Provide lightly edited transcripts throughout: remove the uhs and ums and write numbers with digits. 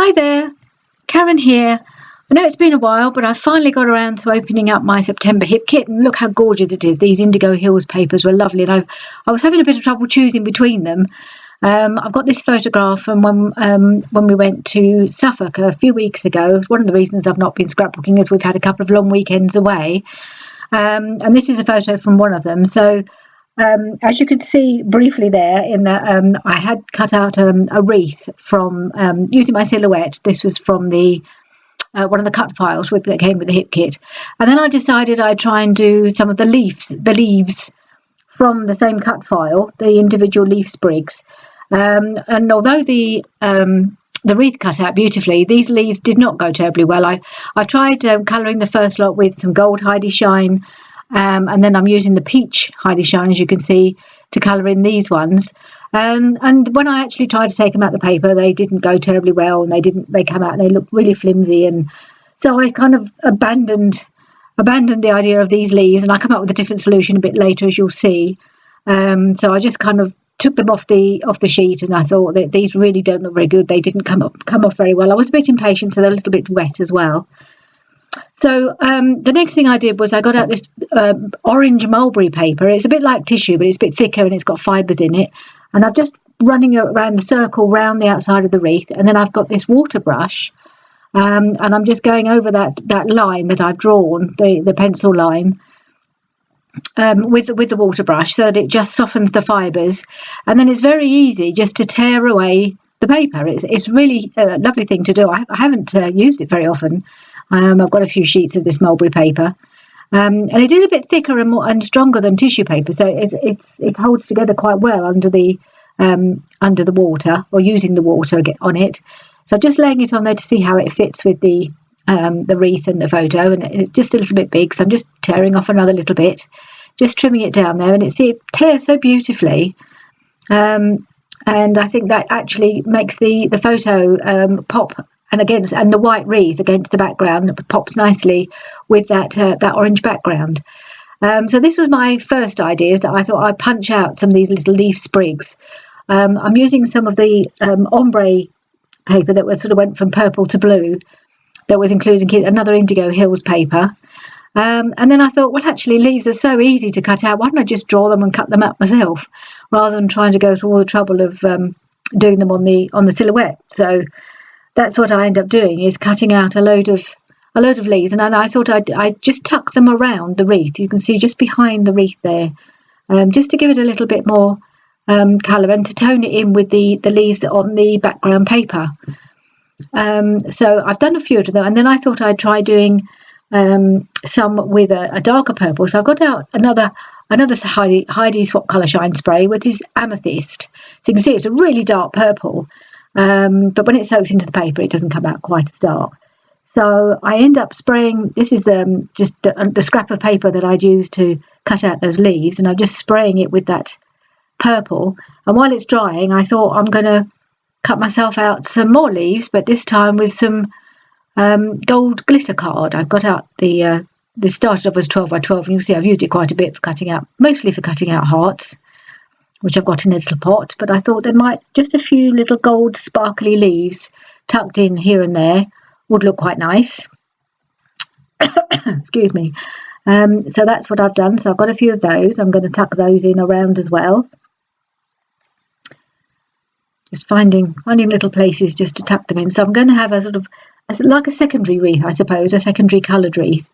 Hi there, Karen here. I know it's been a while, but I finally got around to opening up my September hip kit, and look how gorgeous it is. These Indigo Hills papers were lovely, and I was having a bit of trouble choosing between them. I've got this photograph from when we went to Suffolk a few weeks ago. One of the reasons I've not been scrapbooking is we've had a couple of long weekends away, and this is a photo from one of them. So as you could see briefly there, in that I had cut out a wreath from using my silhouette. This was from the one of the cut files that came with the hip kit, and then I decided I'd try and do some of the leaves from the same cut file, the individual leaf sprigs. And although the wreath cut out beautifully, these leaves did not go terribly well. I tried colouring the first lot with some gold Heidi Shine, and then I'm using the peach Heidi Shine, as you can see, to colour in these ones. And when I actually tried to take them out the paper, they didn't go terribly well, and they come out and they look really flimsy. And so I kind of abandoned the idea of these leaves, and I come up with a different solution a bit later, as you'll see. So I just kind of took them off the sheet, and I thought that these really don't look very good. They didn't come off very well. I was a bit impatient, so they're a little bit wet as well. So the next thing I did was I got out this orange mulberry paper. It's a bit like tissue, but it's a bit thicker and it's got fibres in it. And I'm just running around the circle round the outside of the wreath, and then I've got this water brush, and I'm just going over that line that I've drawn, the pencil line, with the water brush, so that it just softens the fibres. And then it's very easy just to tear away the paper. It's really a lovely thing to do. I haven't used it very often. I've got a few sheets of this mulberry paper, and it is a bit thicker and stronger than tissue paper, so it holds together quite well under the water, or using the water on it. So just laying it on there to see how it fits with the wreath and the photo, and it's just a little bit big, so I'm just tearing off another little bit, just trimming it down there, and it tears so beautifully, and I think that actually makes the photo pop. And the white wreath against the background pops nicely with that orange background. So this was my first idea, is that I thought I'd punch out some of these little leaf sprigs. I'm using some of the ombre paper that went from purple to blue, that was including another Indigo Hills paper. And then I thought, well, actually, leaves are so easy to cut out. Why don't I just draw them and cut them out myself, rather than trying to go through all the trouble of doing them on the silhouette? So that's what I end up doing, is cutting out a load of leaves, and I thought I'd just tuck them around the wreath. You can see just behind the wreath there, just to give it a little bit more colour, and to tone it in with the leaves on the background paper. So I've done a few of them, and then I thought I'd try doing some with a darker purple. So I've got out another Heidi Swap Colour Shine spray with this amethyst. So you can see it's a really dark purple. But when it soaks into the paper, it doesn't come out quite as dark. So I end up spraying, this is just the scrap of paper that I'd used to cut out those leaves, and I'm just spraying it with that purple. And while it's drying, I thought I'm going to cut myself out some more leaves, but this time with some gold glitter card. I've got out this started off as 12 by 12, and you'll see I've used it quite a bit for cutting out, mostly for cutting out hearts, which I've got in a little pot. But I thought there might just a few little gold sparkly leaves tucked in here and there would look quite nice. Excuse me. So that's what I've done. So I've got a few of those. I'm going to tuck those in around as well. Just finding little places just to tuck them in. So I'm going to have a sort of like a secondary wreath, I suppose, a secondary coloured wreath.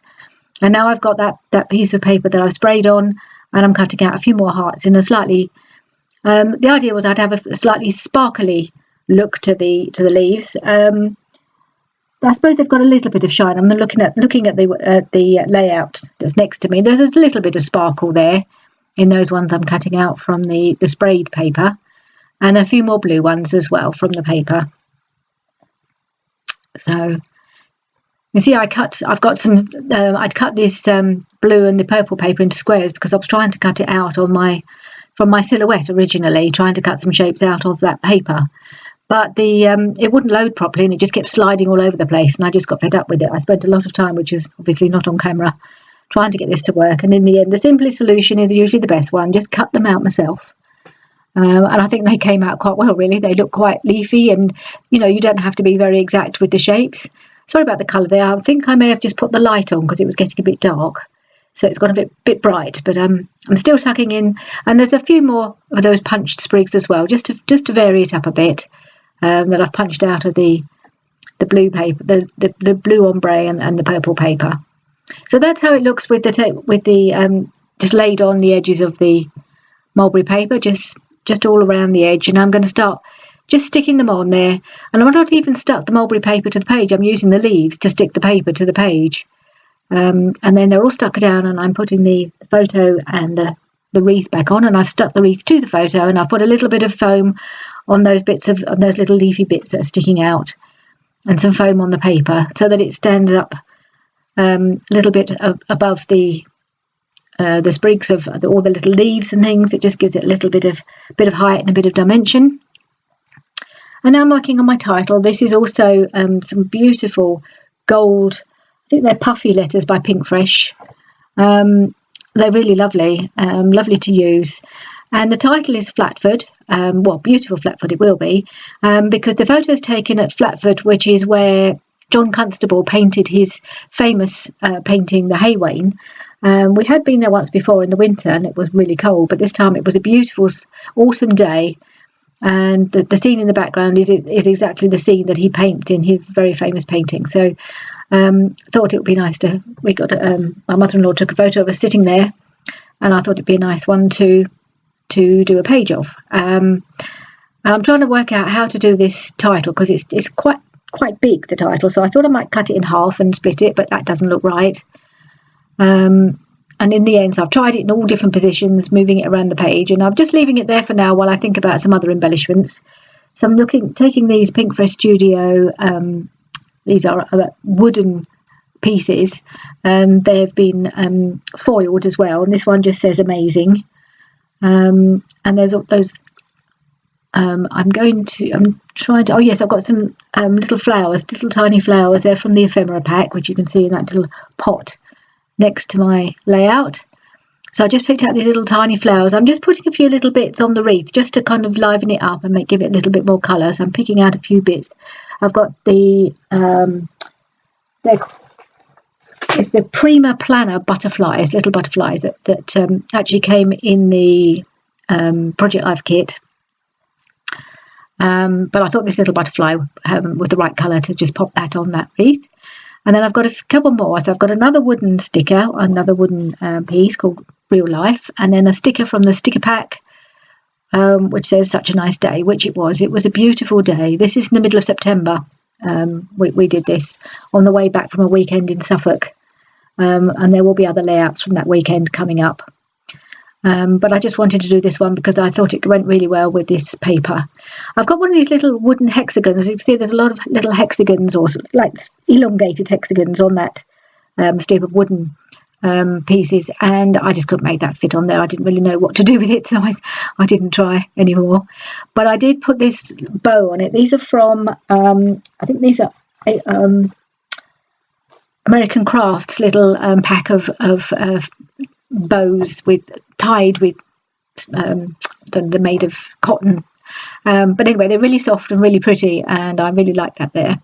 And now I've got that piece of paper that I've sprayed on, and I'm cutting out a few more hearts in a slightly. The idea was I'd have a slightly sparkly look to the leaves. I suppose they've got a little bit of shine. I'm looking at the layout that's next to me. There's a little bit of sparkle there in those ones I'm cutting out from the sprayed paper, and a few more blue ones as well from the paper. So you see, I'd cut this blue and the purple paper into squares, because I was trying to cut it out from my silhouette originally, trying to cut some shapes out of that paper. But it wouldn't load properly, and it just kept sliding all over the place, and I just got fed up with it. I spent a lot of time, which is obviously not on camera, trying to get this to work. And in the end, the simplest solution is usually the best one. Just cut them out myself. And I think they came out quite well, really. They look quite leafy, and you don't have to be very exact with the shapes. Sorry about the colour there. I think I may have just put the light on because it was getting a bit dark, so it's got a bit bright. But I'm still tucking in, and there's a few more of those punched sprigs as well, just to vary it up a bit. That I've punched out of the blue paper, the blue ombre and the purple paper. So that's how it looks with the just laid on the edges of the mulberry paper, just all around the edge. And I'm going to start just sticking them on there. And I'm not even stuck the mulberry paper to the page. I'm using the leaves to stick the paper to the page. And then they're all stuck down, and I'm putting the photo and the wreath back on, and I've stuck the wreath to the photo, and I've put a little bit of foam on those on those little leafy bits that are sticking out, and some foam on the paper so that it stands up a little bit above the sprigs of all the little leaves and things. It just gives it a little bit of height and a bit of dimension. And now I'm working on my title. This is also some beautiful gold, I think they're puffy letters by Pinkfresh. They're really lovely, lovely to use. And the title is Flatford, Beautiful Flatford it will be, because the photo is taken at Flatford, which is where John Constable painted his famous painting, The Hay Wain. We had been there once before in the winter, and it was really cold, but this time it was a beautiful autumn day, and the scene in the background is exactly the scene that he paints in his very famous painting. So thought it would be nice my mother-in-law took a photo of us sitting there, and I thought it'd be a nice one to do a page of. I'm trying to work out how to do this title because it's quite big, the title, so I thought I might cut it in half and split it, but that doesn't look right. And in the end, so I've tried it in all different positions, moving it around the page, and I'm just leaving it there for now while I think about some other embellishments. So I'm taking these Pinkfresh Studio, these are wooden pieces, and they've been foiled as well, and this one just says amazing. And there's those I've got some little flowers, little tiny flowers. They're from the ephemera pack, which you can see in that little pot next to my layout. So I just picked out these little tiny flowers. I'm just putting a few little bits on the wreath just to kind of liven it up and give it a little bit more colour. So I'm picking out a few bits. I've got it's the Prima Planner butterflies, little butterflies that actually came in the Project Life kit. But I thought this little butterfly was the right colour to just pop that on that wreath. And then I've got a couple more. So I've got another wooden sticker, another wooden piece called Real Life, and then a sticker from the sticker pack, which says such a nice day, which it was. It was a beautiful day. This is in the middle of September. We did this on the way back from a weekend in Suffolk. And there will be other layouts from that weekend coming up. But I just wanted to do this one because I thought it went really well with this paper. I've got one of these little wooden hexagons. As you can see, there's a lot of little hexagons, or like elongated hexagons on that strip of wooden pieces, and I just couldn't make that fit on there. I didn't really know what to do with it, so I didn't try anymore. But I did put this bow on it. These are from, I think these are American Crafts little pack of bows tied with they're made of cotton, but anyway, they're really soft and really pretty, and I really like that there.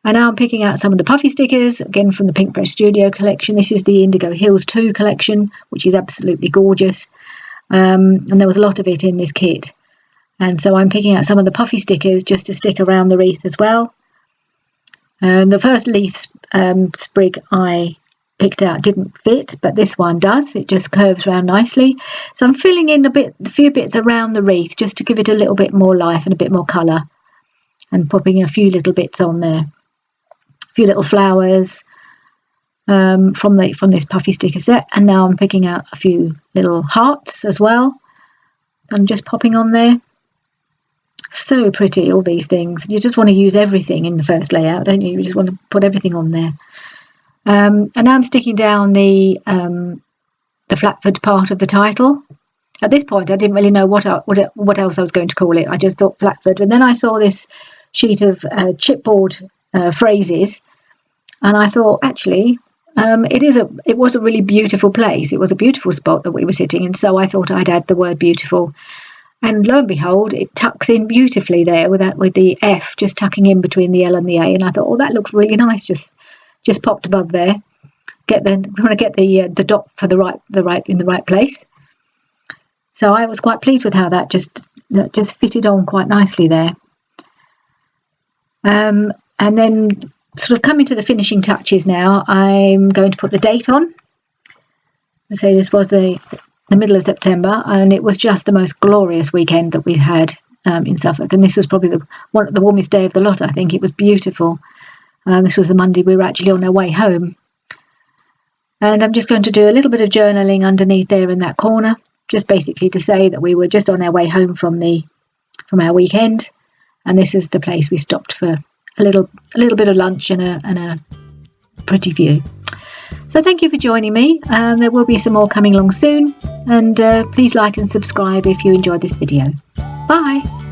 And now I'm picking out some of the puffy stickers, again from the Pinkfresh Studio collection. This is the Indigo Hills 2 collection, which is absolutely gorgeous, and there was a lot of it in this kit, and so I'm picking out some of the puffy stickers just to stick around the wreath as well. The first leaf sprig I picked out didn't fit, but this one does. It just curves around nicely. So I'm filling in a few bits around the wreath just to give it a little bit more life and a bit more colour, and popping a few little bits on there, a few little flowers from this puffy sticker set. And now I'm picking out a few little hearts as well. I'm just popping on there. So pretty, all these things. You just want to use everything in the first layout, don't you? You just want to put everything on there. And now I'm sticking down the Flatford part of the title. At this point, I didn't really know what else I was going to call it. I just thought Flatford, and then I saw this sheet of chipboard phrases, and I thought actually it was a really beautiful place. It was a beautiful spot that we were sitting in, so I thought I'd add the word beautiful And lo and behold, it tucks in beautifully there with the F just tucking in between the L and the A. And I thought, oh, that looks really nice, just popped above there. We want to get the dot for the right place. So I was quite pleased with how that just fitted on quite nicely there. And then sort of coming to the finishing touches now, I'm going to put the date on. I say this was the middle of September, and it was just the most glorious weekend that we had in Suffolk. And this was probably the warmest day of the lot. I think it was beautiful. This was the Monday we were actually on our way home. And I'm just going to do a little bit of journaling underneath there in that corner, just basically to say that we were just on our way home from our weekend, and this is the place we stopped for a little bit of lunch and a pretty view. So thank you for joining me. There will be some more coming along soon, and please like and subscribe if you enjoyed this video. Bye.